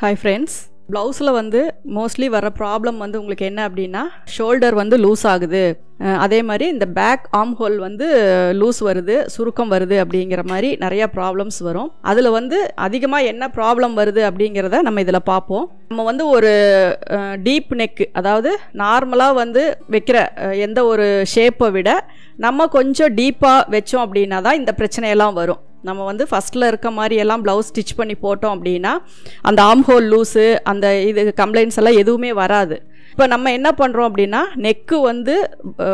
Hi friends, blouse la வந்து mostly வர problem வந்து உங்களுக்கு என்ன அப்படினா shoulder வந்து loose ஆகுது. அதே மாதிரி இந்த back arm hole வந்து loose வருது, சுருக்கம் வருது அப்படிங்கிற மாதிரி நிறைய problems வரும். அதுல வந்து அதிகமா என்ன problem வருது அப்படிங்கறத நம்ம இதல பாப்போம். நம்ம வந்து ஒரு deep neck, அதாவது நார்மலா வந்து வைக்கிற எந்த ஒரு ஷேப்பை விட நம்ம கொஞ்சம் டீப்பா வெச்சோம் அப்படினா தான் இந்த பிரச்சனை எல்லாம் வரும். நம்ம வந்து ஃபர்ஸ்ட்ல இருக்க மாதிரி எல்லாம் ப்ளவுஸ் ஸ்டிச் பண்ணி போட்டோம் அப்படின்னா அந்த ஆர்ம் ஹோல் லூஸு அந்த இது கம்ப்ளைண்ட்ஸ் எல்லாம் எதுவுமே வராது. இப்போ நம்ம என்ன பண்ணுறோம் அப்படின்னா நெக்கு வந்து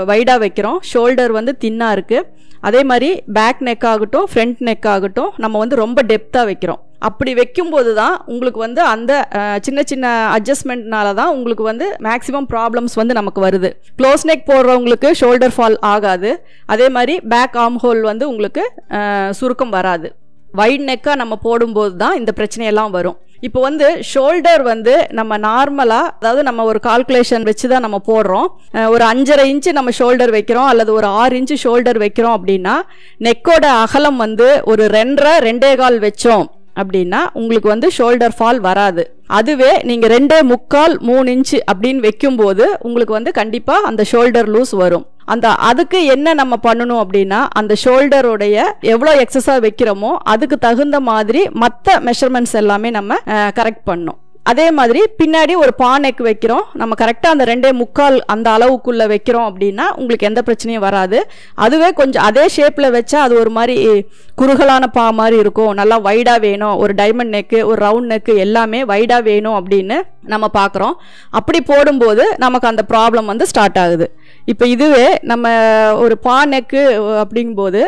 வைடாக வைக்கிறோம், ஷோல்டர் வந்து தின்னாக இருக்குது. அதே மாதிரி பேக் நெக் ஆகட்டும் ஃப்ரண்ட் நெக் ஆகட்டும் நம்ம வந்து ரொம்ப டெப்த்தாக வைக்கிறோம். அப்படி வைக்கும்போது தான் உங்களுக்கு வந்து அந்த சின்ன சின்ன அட்ஜஸ்ட்மெண்ட்னால தான் உங்களுக்கு வந்து மேக்ஸிமம் ப்ராப்ளம்ஸ் வந்து நமக்கு வருது. க்ளோஸ் நெக் போடுறவங்களுக்கு ஷோல்டர் ஃபால் ஆகாது. அதே மாதிரி பேக் ஆர்ம் ஹோல் வந்து உங்களுக்கு சுருக்கம் வராது. வைட் நெக்காக நம்ம போடும்போது தான் இந்த பிரச்சனையெல்லாம் வரும். இப்போ வந்து ஷோல்டர் வந்து நம்ம நார்மலாக, அதாவது நம்ம ஒரு கால்குலேஷன் வச்சு தான் நம்ம போடுறோம். ஒரு 5.5 இன்ச்சு நம்ம ஷோல்டர் வைக்கிறோம் அல்லது ஒரு 6 இன்ச்சு ஷோல்டர் வைக்கிறோம் அப்படின்னா நெக்கோட அகலம் வந்து ஒரு 2.5 2.25 வச்சோம் அப்படின்னா உங்களுக்கு வந்து ஷோல்டர் ஃபால் வராது. அதுவே நீங்கள் 2.25 3 இன்ச்சு அப்படின்னு வைக்கும்போது உங்களுக்கு வந்து கண்டிப்பாக அந்த ஷோல்டர் லூஸ் வரும். அதுக்கு என்ன நம்ம பண்ணணும் அப்படின்னா அந்த ஷோல்டருடைய எவ்வளோ எக்ஸஸாக வைக்கிறோமோ அதுக்கு தகுந்த மாதிரி மற்ற மெஷர்மெண்ட்ஸ் எல்லாமே நம்ம கரெக்ட் பண்ணணும். அதே மாதிரி பின்னாடி ஒரு பா நெக் வைக்கிறோம், நம்ம கரெக்டாக அந்த 2.25 அந்த அளவுக்குள்ளே வைக்கிறோம் அப்படின்னா உங்களுக்கு எந்த பிரச்சனையும் வராது. அதுவே கொஞ்சம் அதே ஷேப்பில் வச்சா அது ஒரு மாதிரி குறுகலான பா மாதிரி இருக்கும். நல்லா வைடாக வேணும், ஒரு டைமண்ட் நெக்கு ஒரு ரவுண்ட் நெக்கு எல்லாமே வைடாக வேணும் அப்படின்னு நம்ம பார்க்குறோம். அப்படி போடும்போது நமக்கு அந்த ப்ராப்ளம் வந்து ஸ்டார்ட் ஆகுது. இப்போ இதுவே நம்ம ஒரு பா நெக்கு அப்படிங்கும்போது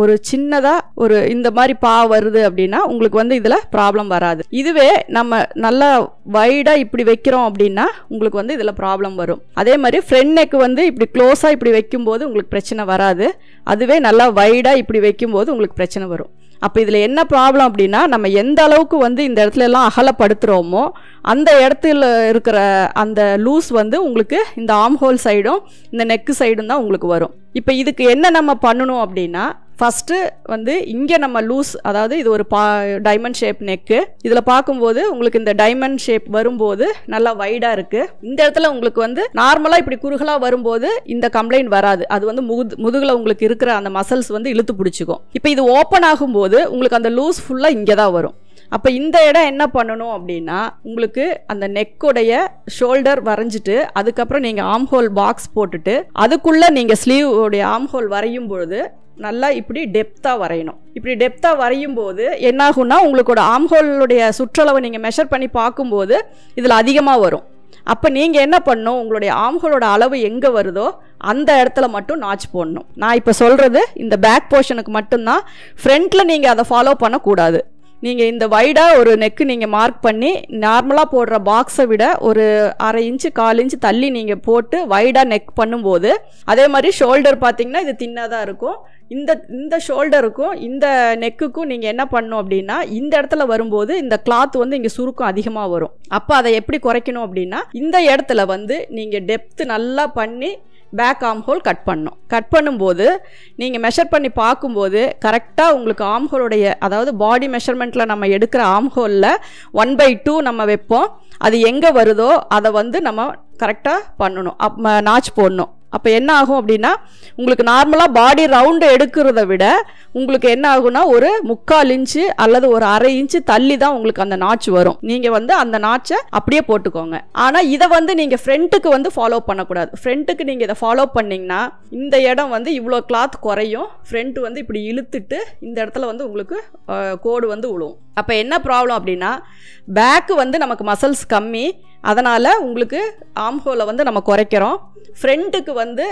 ஒரு சின்னதாக ஒரு இந்த மாதிரி பா வருது அப்படின்னா உங்களுக்கு வந்து இதில் ப்ராப்ளம் வராது. இதுவே நம்ம நல்லா வைடாக இப்படி வைக்கிறோம் அப்படின்னா உங்களுக்கு வந்து இதில் ப்ராப்ளம் வரும். அதே மாதிரி ஃப்ரண்ட் நெக் வந்து இப்படி க்ளோஸாக இப்படி வைக்கும்போது உங்களுக்கு பிரச்சனை வராது. அதுவே நல்லா வைடாக இப்படி வைக்கும்போது உங்களுக்கு பிரச்சனை வரும். அப்போ இதில் என்ன ப்ராப்ளம் அப்படின்னா நம்ம எந்த அளவுக்கு வந்து இந்த இடத்துல எல்லாம் அகலப்படுத்துகிறோமோ அந்த இடத்துல இருக்கிற அந்த லூஸ் வந்து உங்களுக்கு இந்த ஆர்ம் ஹோல் சைடும் இந்த நெக்கு சைடும் தான் உங்களுக்கு வரும். இப்போ இதுக்கு என்ன நம்ம பண்ணணும் அப்படின்னா ஃபஸ்ட்டு வந்து இங்கே நம்ம லூஸ், அதாவது இது ஒரு டைமண்ட் ஷேப் நெக்கு, இதில் பார்க்கும்போது உங்களுக்கு இந்த டைமண்ட் ஷேப் வரும்போது நல்லா வைடாக இருக்குது. இந்த இடத்துல உங்களுக்கு வந்து நார்மலாக இப்படி குறுகலாக வரும்போது இந்த கம்ப்ளைண்ட் வராது. அது வந்து முதுகில் உங்களுக்கு இருக்கிற அந்த மசில்ஸ் வந்து இழுத்து பிடிச்சிக்கும். இப்போ இது ஓப்பன் ஆகும்போது உங்களுக்கு அந்த லூஸ் ஃபுல்லாக இங்கே தான் வரும். அப்போ இந்த இடம் என்ன பண்ணணும் அப்படின்னா உங்களுக்கு அந்த நெக்குடைய ஷோல்டர் வரைஞ்சிட்டு அதுக்கப்புறம் நீங்கள் ஆர்ம் ஹோல் பாக்ஸ் போட்டுட்டு அதுக்குள்ளே நீங்கள் ஸ்லீவ் உடைய ஆர்ம் ஹோல் வரையும் பொழுது நல்லா இப்படி டெப்த்தாக வரையணும். இப்படி டெப்த்தாக வரையும் போது என்னாகும்னா உங்களுக்கோட ஆர்ம் ஹோலுடைய சுற்றளவை நீங்கள் மெஷர் பண்ணி பார்க்கும்போது இதில் அதிகமாக வரும். அப்போ நீங்கள் என்ன பண்ணணும், உங்களுடைய ஆர்ம் ஹோலோட அளவு எங்கே வருதோ அந்த இடத்துல மட்டும் நாச் போடணும். நான் இப்போ சொல்கிறது இந்த பேக் போர்ஷனுக்கு மட்டும்தான். ஃப்ரண்ட்டில் நீங்கள் அதை ஃபாலோ பண்ணக்கூடாது. நீங்கள் இந்த வைடாக ஒரு நெக்கு நீங்கள் மார்க் பண்ணி நார்மலாக போடுற பாக்ஸை விட ஒரு 1/2 இன்ச்சு 1/4 இன்ச்சு தள்ளி நீங்கள் போட்டு வைடாக நெக் பண்ணும்போது அதே மாதிரி ஷோல்டர் பார்த்தீங்கன்னா இது தின்னாக தான் இருக்கும். இந்த ஷோல்டருக்கும் இந்த நெக்குக்கும் நீங்கள் என்ன பண்ணணும் அப்படின்னா இந்த இடத்துல வரும்போது இந்த கிளாத் வந்து இங்கே சுருக்கம் அதிகமாக வரும். அப்போ அதை எப்படி குறைக்கணும் அப்படின்னா இந்த இடத்துல வந்து நீங்கள் டெப்த்து நல்லா பண்ணி பேக் ஆர்ம் ஹோல் கட் பண்ணணும். கட் பண்ணும்போது நீங்கள் மெஷர் பண்ணி பார்க்கும்போது கரெக்டாக உங்களுக்கு ஆர்ம் ஹோலுடைய, அதாவது பாடி மெஷர்மெண்ட்டில் நம்ம எடுக்கிற ஆர்ம் ஹோலில் 1/2 நம்ம வைப்போம். அது எங்கே வருதோ அதை வந்து நம்ம கரெக்டாக பண்ணணும், நாச் போடணும். அப்போ என்ன ஆகும் அப்படின்னா உங்களுக்கு நார்மலாக பாடி ரவுண்டு எடுக்கிறத விட உங்களுக்கு என்ன ஆகும்னா ஒரு 3/4 இன்ச்சு அல்லது ஒரு 1/2 இன்ச்சு தள்ளி தான் உங்களுக்கு அந்த நாச் வரும். நீங்கள் வந்து அந்த நாச்சை அப்படியே போட்டுக்கோங்க. ஆனால் இதை வந்து நீங்கள் ஃப்ரண்ட்டுக்கு வந்து ஃபாலோ பண்ணக்கூடாது. ஃப்ரண்ட்டுக்கு நீங்கள் இதை ஃபாலோ பண்ணிங்கன்னா இந்த இடம் வந்து இவ்வளோ கிளாத் குறையும். ஃப்ரண்ட் வந்து இப்படி இழுத்துட்டு இந்த இடத்துல வந்து உங்களுக்கு கோடு வந்து விழுவும். அப்போ என்ன ப்ராப்ளம் அப்படின்னா பேக்கு வந்து நமக்கு மசில்ஸ் கம்மி, அதனால் உங்களுக்கு ஆர்ம் ஹோலை வந்து நம்ம குறைக்கிறோம். ஃப்ரண்ட்டுக்கு வந்து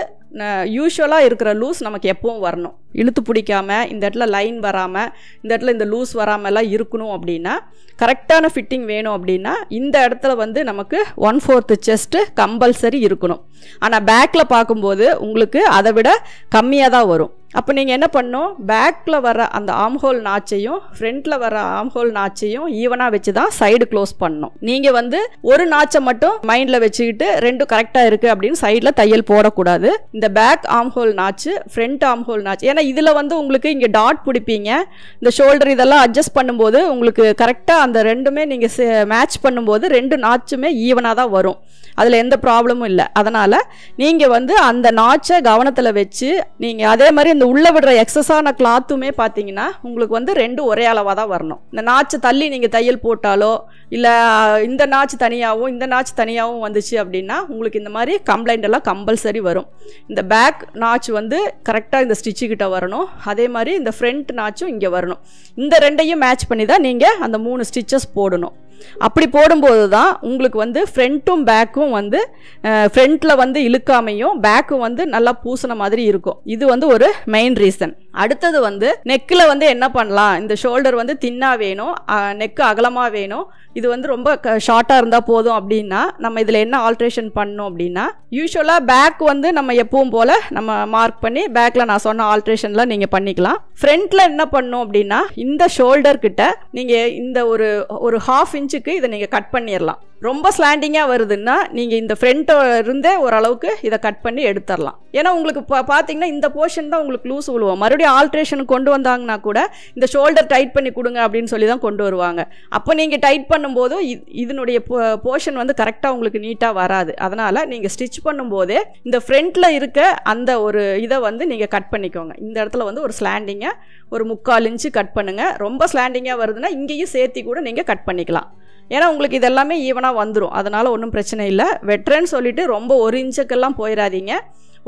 யூஸ்வலாக இருக்கிற லூஸ் நமக்கு எப்பவும் வரணும், இழுத்து பிடிக்காமல் இந்த இடத்துல லைன் வராமல் இந்த இடத்துல இந்த லூஸ் வராமலாம் இருக்கணும். அப்படின்னா கரெக்டான ஃபிட்டிங் வேணும் அப்படின்னா இந்த இடத்துல வந்து நமக்கு 1/4 செஸ்ட்டு கம்பல்சரி இருக்கணும். ஆனால் பேக்கில் பார்க்கும்போது உங்களுக்கு அதை விட கம்மியாக தான் வரும். அப்போ நீங்கள் என்ன பண்ணணும், பேக்கில் வர அந்த ஆர்ம் ஹோல் நாச்சையும் ஃப்ரண்ட்டில் வர ஆர்ம் ஹோல் நாச்சையும் ஈவனாக வச்சு தான் சைடு க்ளோஸ் பண்ணணும். நீங்கள் வந்து ஒரு நாச்சை மட்டும் மைண்டில் வச்சுக்கிட்டு ரெண்டும் கரெக்டாக இருக்குது அப்படின்னு சைடில் தையல் போடக்கூடாது. இந்த பேக் ஆர்ம் ஹோல் நாச்சு, ஃப்ரண்ட் ஆர்ம் ஹோல் நாச்சு. ஏன்னா இதில் வந்து உங்களுக்கு இங்கே டாட் பிடிப்பீங்க, இந்த ஷோல்டர் இதெல்லாம் அட்ஜஸ்ட் பண்ணும்போது உங்களுக்கு கரெக்டாக அந்த ரெண்டுமே நீங்கள் மேட்ச் பண்ணும்போது 2 நாச்சுமே ஈவனாக தான் வரும். அதில் எந்த ப்ராப்ளமும் இல்லை. அதனால் நீங்கள் வந்து அந்த நாச்சை கவனத்தில் வச்சு நீங்கள் அதே மாதிரி இந்த உள்ளே விடுற எக்ஸஸான கிளாத்துமே பார்த்தீங்கன்னா உங்களுக்கு வந்து 2 ஒரே அளவாக தான் வரணும். இந்த நாச்சை தள்ளி நீங்கள் தையல் போட்டாலோ இல்லை இந்த நாச்சு தனியாகவும் இந்த நாச்சு தனியாகவும் வந்துச்சு அப்படின்னா உங்களுக்கு இந்த மாதிரி கம்ப்ளைண்ட் எல்லாம் கம்பல்சரி வரும். இந்த பேக் நாச்சு வந்து கரெக்டாக இந்த ஸ்டிச்சுக்கிட்ட வரணும், அதே மாதிரி இந்த ஃப்ரண்ட் நாச்சும் இங்கே வரணும். இந்த 2ஐயும் மேட்ச் பண்ணி தான் நீங்கள் அந்த 3 ஸ்டிச்சஸ் போடணும். அப்படி போடும்போது தான் உங்களுக்கு வந்து ஃப்ரண்ட்டும் பேக்கும் வந்து ஃப்ரண்ட்டில் வந்து இழுக்காமையும் பேக்கும் வந்து நல்லா பூசின மாதிரி இருக்கும். இது வந்து ஒரு மெயின் ரீசன். அடுத்தது வந்து நெக்கில் வந்து என்ன பண்ணலாம், இந்த ஷோல்டர் வந்து தின்னாக வேணும், நெக்கு அகலமாக வேணும், இது வந்து ரொம்ப ஷார்ட்டாக இருந்தால் போதும் அப்படின்னா நம்ம இதில் என்ன ஆல்ட்ரேஷன் பண்ணணும் அப்படின்னா, யூஸ்வலாக பேக் வந்து நம்ம எப்பவும் போல் நம்ம மார்க் பண்ணி பேக்கில் நான் சொன்ன ஆல்ட்ரேஷனில் நீங்கள் பண்ணிக்கலாம். ஃப்ரண்ட்டில் என்ன பண்ணணும் அப்படின்னா இந்த ஷோல்டர் கிட்ட நீங்கள் இந்த ஒரு 1/2 இன்ச்சுக்கு இதை நீங்கள் கட் பண்ணிடலாம். ரொம்ப ஸ்லாண்டிங்காக வருதுன்னா நீங்கள் இந்த ஃப்ரண்ட்டிருந்தே ஓரளவுக்கு இதை கட் பண்ணி எடுத்துடலாம். ஏன்னா உங்களுக்கு பார்த்தீங்கன்னா இந்த போர்ஷன் தான் உங்களுக்கு லூஸ் விழுவோம். மறுபடியும் ஆல்ட்ரேஷன் கொண்டு வந்தாங்கன்னா கூட இந்த ஷோல்டர் டைட் பண்ணி கொடுங்க அப்படின்னு சொல்லி தான் கொண்டு வருவாங்க. அப்போ நீங்கள் டைட் பண்ணும்போது இதனுடைய போர்ஷன் வந்து கரெக்டாக உங்களுக்கு நீட்டாக வராது. அதனால் நீங்கள் ஸ்டிச் பண்ணும்போதே இந்த ஃப்ரண்ட்டில் இருக்க அந்த ஒரு இதை வந்து நீங்கள் கட் பண்ணிக்கோங்க. இந்த இடத்துல வந்து ஒரு ஸ்லாண்டிங்கை ஒரு 3/4 இன்ச்சு கட் பண்ணுங்கள். ரொம்ப ஸ்லாண்டிங்காக வருதுன்னா இங்கேயும் சேர்த்தி கூட நீங்கள் கட் பண்ணிக்கலாம். ஏன்னா உங்களுக்கு இதெல்லாமே ஈவனாக வந்துடும். அதனால் ஒன்றும் பிரச்சனை இல்லை. வெட்டுறேன்னு சொல்லிவிட்டு ரொம்ப 1 இன்ச்சுக்கெல்லாம் போயிடாதீங்க.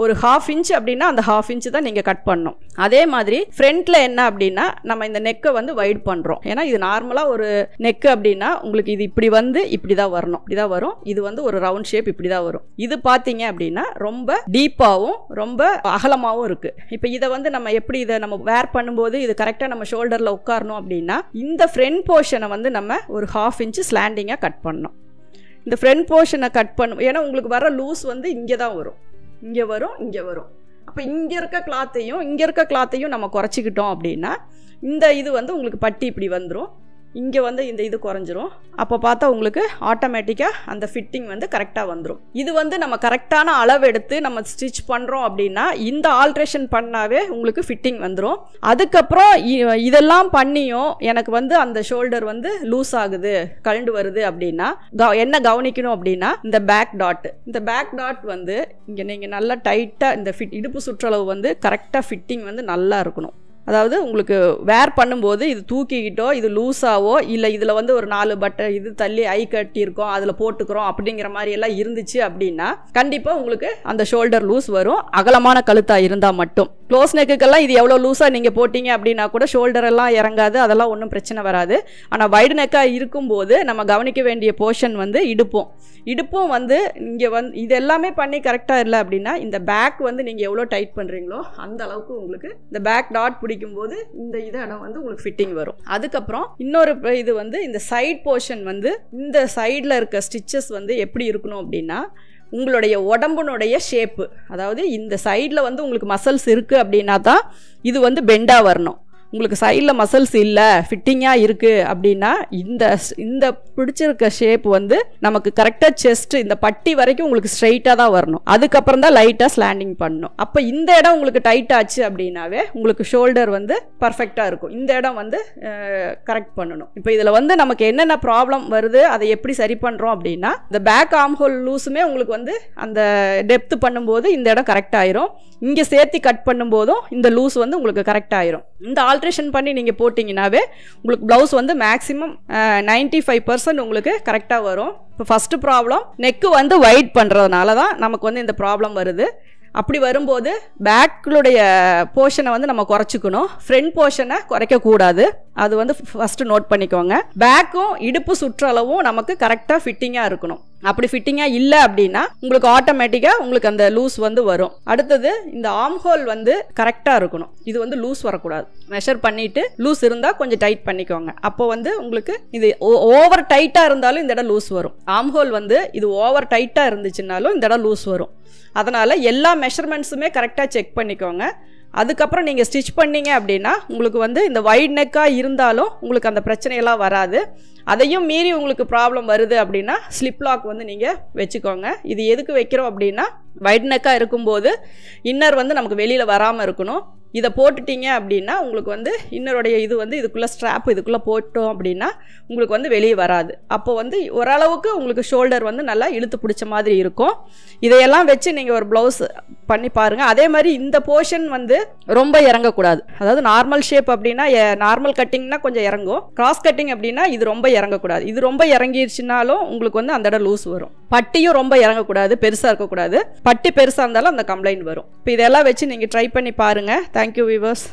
ஒரு 1/2 இன்ச் அப்படின்னா அந்த 1/2 இன்ச்சு தான் நீங்கள் கட் பண்ணணும். அதே மாதிரி ஃப்ரண்ட்டில் என்ன அப்படின்னா நம்ம இந்த நெக்கை வந்து வைட் பண்ணுறோம். ஏன்னா இது நார்மலாக ஒரு நெக்கு அப்படின்னா உங்களுக்கு இது இப்படி வந்து இப்படி தான் வரணும், இப்படி தான் வரும். இது வந்து ஒரு ரவுண்ட் ஷேப் இப்படி தான் வரும். இது பார்த்தீங்க அப்படின்னா ரொம்ப டீப்பாகவும் ரொம்ப அகலமாகவும் இருக்குது. இப்போ இதை வந்து நம்ம எப்படி இதை நம்ம வேர் பண்ணும்போது இது கரெக்டாக நம்ம ஷோல்டரில் உட்காரணும் அப்படின்னா இந்த ஃப்ரண்ட் போர்ஷனை வந்து நம்ம ஒரு 1/2 இன்ச்சு ஸ்லாண்டிங்காக கட் பண்ணணும். இந்த ஃப்ரண்ட் போர்ஷனை கட் பண்ணும். ஏன்னா உங்களுக்கு வர லூஸ் வந்து இங்கே தான் வரும், இங்கே வரும், இங்கே வரும். அப்போ இங்கே இருக்க கிளாத்தையும் நம்ம குறைச்சிக்கிட்டோம் அப்படின்னா இந்த இது வந்து உங்களுக்கு பட்டி இப்படி வந்துடும், இங்கே வந்து இந்த இது குறைஞ்சிரும். அப்போ பார்த்தா உங்களுக்கு ஆட்டோமேட்டிக்காக அந்த ஃபிட்டிங் வந்து கரெக்டாக வந்துடும். இது வந்து நம்ம கரெக்டான அளவு எடுத்து நம்ம ஸ்டிச் பண்ணுறோம் அப்படின்னா இந்த ஆல்ட்ரேஷன் பண்ணாவே உங்களுக்கு ஃபிட்டிங் வந்துடும். அதுக்கப்புறம் இதெல்லாம் பண்ணியும் எனக்கு வந்து அந்த ஷோல்டர் வந்து லூஸ் ஆகுது, கழண்டு வருது அப்படின்னா என்ன கவனிக்கணும் அப்படின்னா இந்த பேக் டாட் வந்து இங்கே நீங்கள் நல்லா டைட்டாக இந்த இடுப்பு சுற்றளவு வந்து கரெக்டாக ஃபிட்டிங் வந்து நல்லா இருக்கணும். அதாவது உங்களுக்கு வேர் பண்ணும்போது இது தூக்கிக்கிட்டோ இது லூஸாவோ இல்லை இதில் வந்து ஒரு 4 பட்டை இது தள்ளி ஐ கட்டியிருக்கோம் அதில் போட்டுக்கிறோம் அப்படிங்கிற மாதிரி எல்லாம் இருந்துச்சு அப்படின்னா கண்டிப்பாக உங்களுக்கு அந்த ஷோல்டர் லூஸ் வரும். அகலமான கழுத்தாக இருந்தால் மட்டும். க்ளோஸ் நெக்குக்கெல்லாம் இது எவ்வளோ லூஸாக நீங்கள் போட்டிங்க அப்படின்னா கூட ஷோல்டர் எல்லாம் இறங்காது, அதெல்லாம் ஒன்றும் பிரச்சனை வராது. ஆனால் வைடு நெக்காக இருக்கும்போது நம்ம கவனிக்க வேண்டிய போர்ஷன் வந்து இடுப்பும் வந்து இங்கே வந்து இது எல்லாமே பண்ணி கரெக்டாக இல்லை அப்படின்னா இந்த பேக் வந்து நீங்கள் எவ்வளோ டைட் பண்ணுறீங்களோ அந்த அளவுக்கு உங்களுக்கு இந்த பேக் டாட் பிடிக்கும்போது இந்த இடம் வந்து உங்களுக்கு ஃபிட்டிங் வரும். அதுக்கப்புறம் இன்னொரு இது வந்து இந்த சைட் போர்ஷன் வந்து இந்த சைடில் இருக்க ஸ்டிச்சஸ் வந்து எப்படி இருக்கணும் அப்படின்னா உங்களுடைய உடம்புனுடைய ஷேப்பு, அதாவது இந்த சைடில் வந்து உங்களுக்கு மசில்ஸ் இருக்குது அப்படின்னா தான் இது வந்து பெண்டாக வரணும். உங்களுக்கு சைடில் மசில்ஸ் இல்லை ஃபிட்டிங்காக இருக்குது அப்படின்னா இந்த பிடிச்சிருக்க ஷேப் வந்து நமக்கு கரெக்டாக செஸ்ட் இந்த பட்டி வரைக்கும் உங்களுக்கு ஸ்ட்ரைட்டாக தான் வரணும். அதுக்கப்புறம் தான் லைட்டாக ஸ்லாண்டிங் பண்ணணும். அப்போ இந்த இடம் உங்களுக்கு டைட் ஆச்சு அப்படின்னாவே உங்களுக்கு ஷோல்டர் வந்து பர்ஃபெக்டாக இருக்கும். இந்த இடம் வந்து கரெக்ட் பண்ணணும். இப்போ இதில் வந்து நமக்கு என்னென்ன ப்ராப்ளம் வருது அதை எப்படி சரி பண்ணுறோம் அப்படின்னா இந்த பேக் ஆர்ம் ஹோல் லூஸுமே உங்களுக்கு வந்து அந்த டெப்த் பண்ணும்போது இந்த இடம் கரெக்ட் ஆயிரும். இங்கே சேர்த்து கட் பண்ணும்போதும் இந்த லூஸ் வந்து உங்களுக்கு கரெக்ட் ஆயிரும். இந்த ஆல்ட்ரேஷன் பண்ணி நீங்கள் போட்டிங்கனாவே உங்களுக்கு ப்ளவுஸ் வந்து மேக்ஸிமம் 95% உங்களுக்கு கரெக்டாக வரும். இப்போ ஃபஸ்ட்டு ப்ராப்ளம் நெக்கு வந்து வைட் பண்ணுறதுனால தான் நமக்கு வந்து இந்த ப்ராப்ளம் வருது. அப்படி வரும்போது பேக்குடைய போர்ஷனை வந்து நம்ம குறைச்சிக்கணும், ஃப்ரண்ட் போர்ஷனை குறைக்கக்கூடாது. அது வந்து ஃபஸ்ட்டு நோட் பண்ணிக்கோங்க. பேக்கும் இடுப்பு சுற்றளவும் நமக்கு கரெக்டாக ஃபிட்டிங்காக இருக்கணும். அப்படி ஃபிட்டிங்காக இல்லை அப்படின்னா உங்களுக்கு ஆட்டோமேட்டிக்காக உங்களுக்கு அந்த லூஸ் வந்து வரும். அடுத்தது இந்த ஆர்ம் ஹோல் வந்து கரெக்டாக இருக்கணும். இது வந்து லூஸ் வரக்கூடாது. மெஷர் பண்ணிவிட்டு லூஸ் இருந்தால் கொஞ்சம் டைட் பண்ணிக்கோங்க. அப்போ வந்து உங்களுக்கு இது ஓவர் டைட்டாக இருந்தாலும் இந்த இடம் லூஸ் வரும். ஆர்ம் ஹோல் வந்து இது ஓவர் டைட்டாக இருந்துச்சுன்னாலும் இந்த இடம் லூஸ் வரும். அதனால் எல்லா மெஷர்மெண்ட்ஸுமே கரெக்டாக செக் பண்ணிக்கோங்க. அதுக்கப்புறம் நீங்கள் ஸ்டிச் பண்ணிங்க அப்படின்னா உங்களுக்கு வந்து இந்த வைட் நெக்காக இருந்தாலும் உங்களுக்கு அந்த பிரச்சனையெல்லாம் வராது. அதையும் மீறி உங்களுக்கு ப்ராப்ளம் வருது அப்படின்னா ஸ்லிப் லாக் வந்து நீங்கள் வச்சுக்கோங்க. இது எதுக்கு வைக்கிறோம் அப்படின்னா வைட் நெக்காக இருக்கும்போது இன்னர் வந்து நமக்கு வெளியில் வராமல் இருக்கணும். இதை போட்டுட்டீங்க அப்படின்னா உங்களுக்கு வந்து இன்னருடைய இது வந்து இதுக்குள்ளே ஸ்ட்ராப் இதுக்குள்ளே போட்டோம் அப்படின்னா உங்களுக்கு வந்து வெளியே வராது. அப்போ வந்து ஓரளவுக்கு உங்களுக்கு ஷோல்டர் வந்து நல்லா இழுத்து பிடிச்ச மாதிரி இருக்கும். இதையெல்லாம் வச்சு நீங்கள் ஒரு ப்ளவுஸ் பண்ணி பாருங்கள். அதே மாதிரி இந்த போர்ஷன் வந்து ரொம்ப இறங்கக்கூடாது. அதாவது நார்மல் ஷேப் அப்படின்னா நார்மல் கட்டிங்னா கொஞ்சம் இறங்கும். கிராஸ் கட்டிங் அப்படின்னா இது ரொம்ப இறங்கக்கூடாது. இது ரொம்ப இறங்கிடுச்சுனாலும் உங்களுக்கு வந்து அந்த இடம் லூஸ் வரும். பட்டியும் ரொம்ப இறங்கக்கூடாது, பெருசாக இருக்கக்கூடாது. பட்டி பெருசாக இருந்தாலும் அந்த கம்ப்ளைண்ட் வரும். இப்போ இதெல்லாம் வச்சு நீங்கள் ட்ரை பண்ணி பாருங்கள். Thank you viewers.